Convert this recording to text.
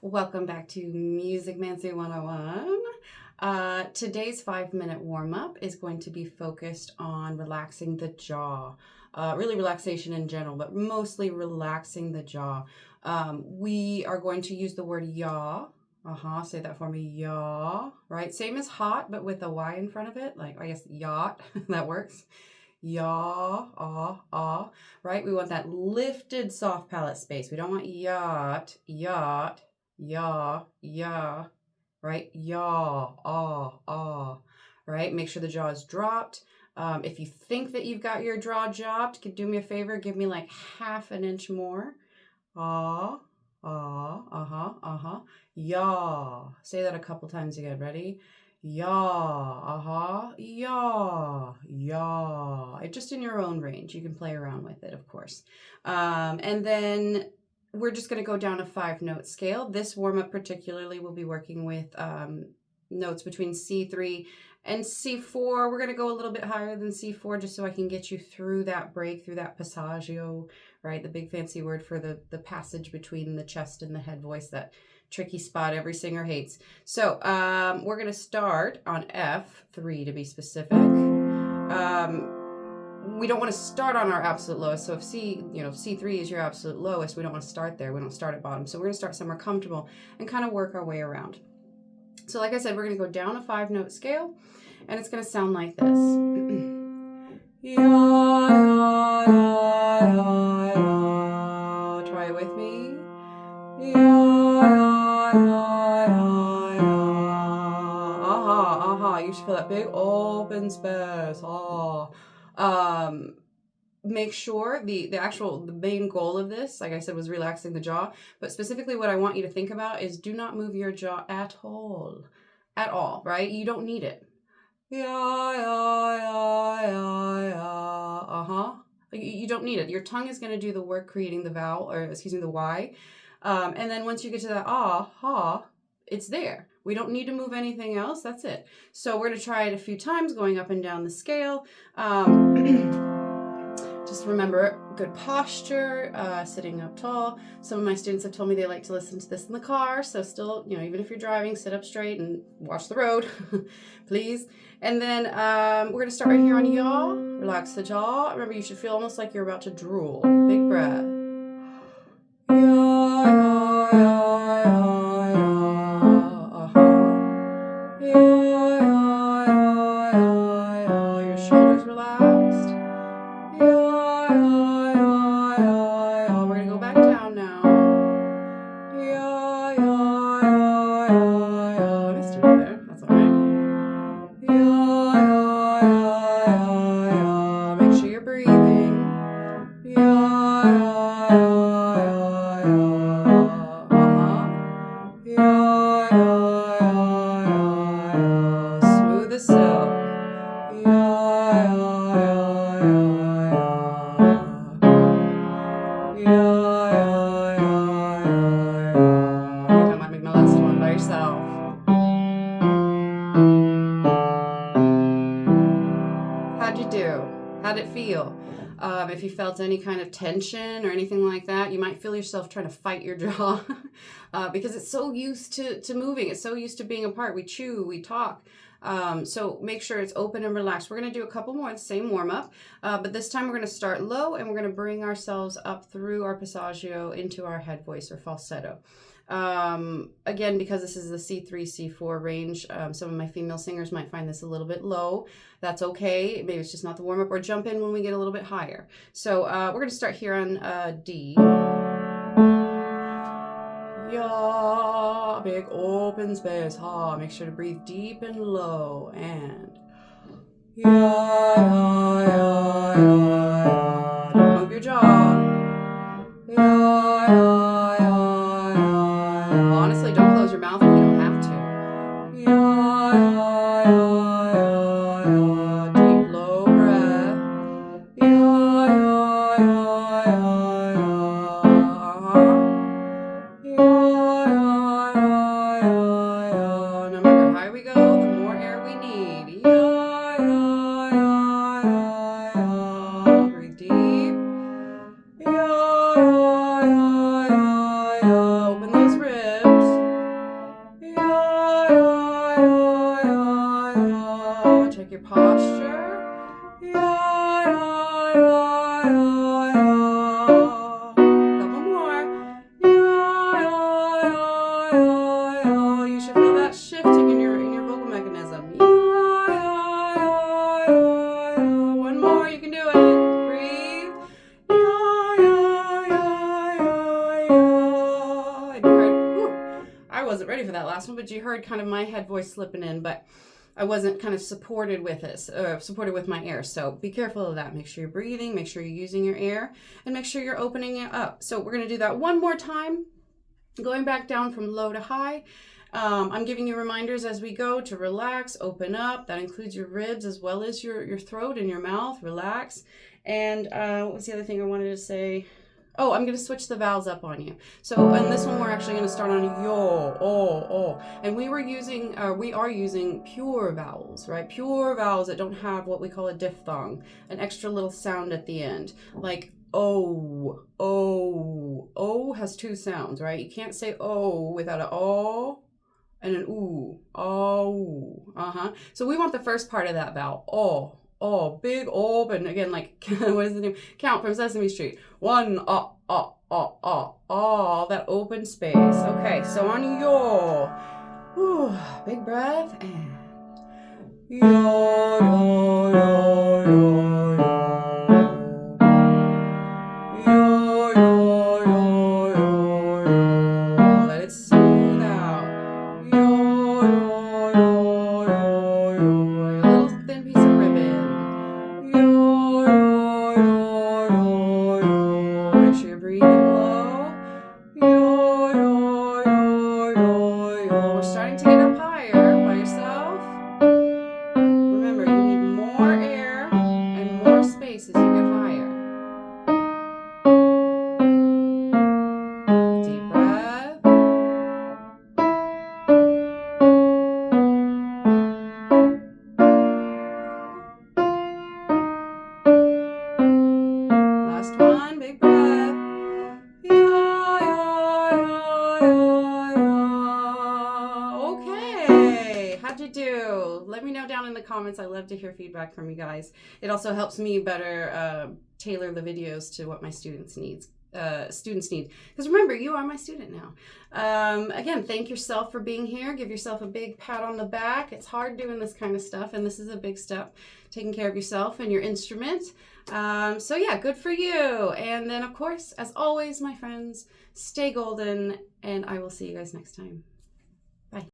Welcome back to Music Mancy 101. Today's 5-minute warm-up is going to be focused on relaxing the jaw. Really relaxation in general, but mostly relaxing the jaw. We are going to use the word yaw. Say that for me, yaw, right? Same as hot, but with a Y in front of it, like I guess yacht, that works. Yaw, right? We want that lifted soft palate space. We don't want yacht, yaw, right? Yaw, right? Make sure the jaw is dropped. If you think that you've got your jaw dropped, do me a favor, give me like half an inch more. Yaw. Say that a couple times again. Ready? Yaw, yaw. It's just in your own range. You can play around with it, of course. And then we're just going to go down a 5-note scale. This warm-up particularly will be working with notes between C3 and C4. We're going to go a little bit higher than C4 just so I can get you through that break, through that passaggio, right? The big fancy word for the passage between the chest and the head voice, that tricky spot every singer hates. So we're going to start on F3 to be specific. We don't want to start on our absolute lowest. So if C3 is your absolute lowest, we don't want to start there. We don't start at bottom. So we're going to start somewhere comfortable and kind of work our way around. So like I said, we're going to go down a 5-note scale, and it's going to sound like this. Try it with me. You should feel that big open space. Make sure the main goal of this, like I said, was relaxing the jaw. But specifically what I want you to think about is do not move your jaw at all, right? You don't need it. You don't need it. Your tongue is going to do the work creating the vowel, or excuse me, the Y. And then once you get to that it's there. We don't need to move anything else. That's it. So we're going to try it a few times, going up and down the scale. Just remember, good posture, sitting up tall. Some of my students have told me they like to listen to this in the car. So still, even if you're driving, sit up straight and watch the road, please. And then we're going to start right here on yaw. Relax the jaw. Remember, you should feel almost like you're about to drool. Big breath. Your shoulders relaxed. We're going to go back down now. I missed it right there. That's all right. Make sure you're breathing. Smooth as silk. I think I might make my last one by yourself. How'd you do? How'd it feel? If you felt any kind of tension or anything like that, you might feel yourself trying to fight your jaw because it's so used to moving. It's so used to being apart. We chew, we talk. So make sure it's open and relaxed. We're going to do a couple more, the same warm-up, but this time we're going to start low and we're going to bring ourselves up through our passaggio into our head voice or falsetto. Again, because this is the C3-C4 range, some of my female singers might find this a little bit low. That's okay. Maybe it's just not the warm-up, or jump in when we get a little bit higher. So we're going to start here on D. Ya, big open space. Ha, make sure to breathe deep and low. And don't move your jaw. Honestly, don't close your mouth if you don't have to. Deep, low breath. No matter how we go, the more air we need. Breathe deep. ready for that last one, but you heard kind of my head voice slipping in, but I wasn't kind of supported with it, supported with my air. So be careful of that. Make sure you're breathing, make sure you're using your air, and make sure you're opening it up. So we're going to do that one more time, going back down from low to high. I'm giving you reminders as we go to relax, open up. That includes your ribs as well as your throat and your mouth. Relax. And what was the other thing I wanted to say? Oh, I'm going to switch the vowels up on you. So on this one, we're actually going to start on yo, oh. And we are using pure vowels, right? Pure vowels that don't have what we call a diphthong, an extra little sound at the end. Like oh. O has two sounds, right? You can't say O without an O and an oo. Oh. So we want the first part of that vowel. Oh, big O, and again, like, what is the name? Count from Sesame Street. 1, that open space. Okay, so on yo. Whew, big breath, and let it smooth out. Like a little thin piece of ribbon. Make sure you're breathing low. We're starting to get up higher by yourself. Remember, you need more air and more space as you get higher. Deep breath. Last one, big breath. Okay, how'd you do? Let me know down in the comments. I love to hear feedback from you guys. It also helps me better tailor the videos to what my students need. Because remember, you are my student now. Again, thank yourself for being here. Give yourself a big pat on the back. It's hard doing this kind of stuff, and this is a big step, taking care of yourself and your instrument. So yeah, good for you. And then, of course, as always, my friends, stay golden, and I will see you guys next time.